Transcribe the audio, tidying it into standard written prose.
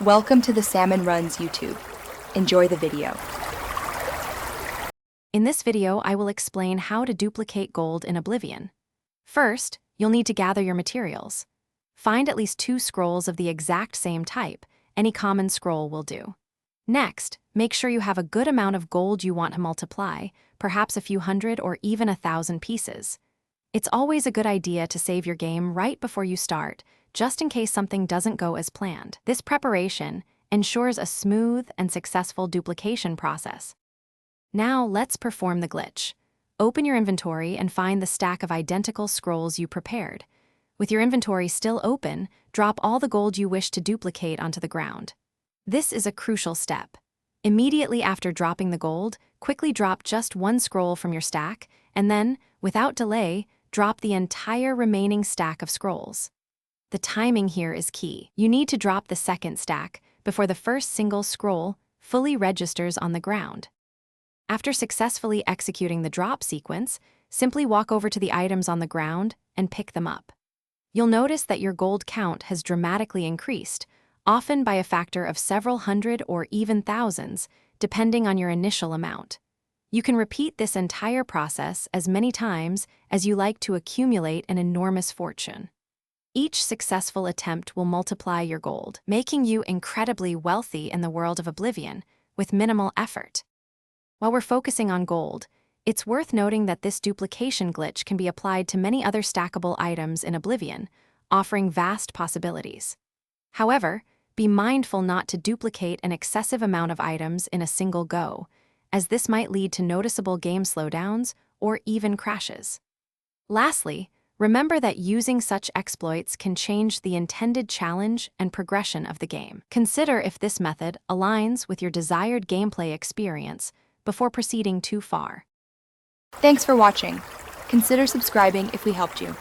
Welcome to the Salmon Runs YouTube. Enjoy the video. In this video, I will explain how to duplicate gold in Oblivion. First, you'll need to gather your materials. Find at least 2 scrolls of the exact same type. Any common scroll will do. Next, make sure you have a good amount of gold you want to multiply, perhaps a few hundred or even 1,000 pieces. It's always a good idea to save your game right before you start, just in case something doesn't go as planned. This preparation ensures a smooth and successful duplication process. Now let's perform the glitch. Open your inventory and find the stack of identical scrolls you prepared. With your inventory still open, drop all the gold you wish to duplicate onto the ground. This is a crucial step. Immediately after dropping the gold, quickly drop just 1 scroll from your stack, and then, without delay, drop the entire remaining stack of scrolls. The timing here is key. You need to drop the second stack before the first single scroll fully registers on the ground. After successfully executing the drop sequence, simply walk over to the items on the ground and pick them up. You'll notice that your gold count has dramatically increased, often by a factor of several hundred or even thousands, depending on your initial amount. You can repeat this entire process as many times as you like to accumulate an enormous fortune. Each successful attempt will multiply your gold, making you incredibly wealthy in the world of Oblivion with minimal effort. While we're focusing on gold, it's worth noting that this duplication glitch can be applied to many other stackable items in Oblivion, offering vast possibilities. However, be mindful not to duplicate an excessive amount of items in a single go, as this might lead to noticeable game slowdowns or even crashes. Lastly, remember that using such exploits can change the intended challenge and progression of the game. Consider if this method aligns with your desired gameplay experience before proceeding too far. Thanks for watching. Consider subscribing if we helped you.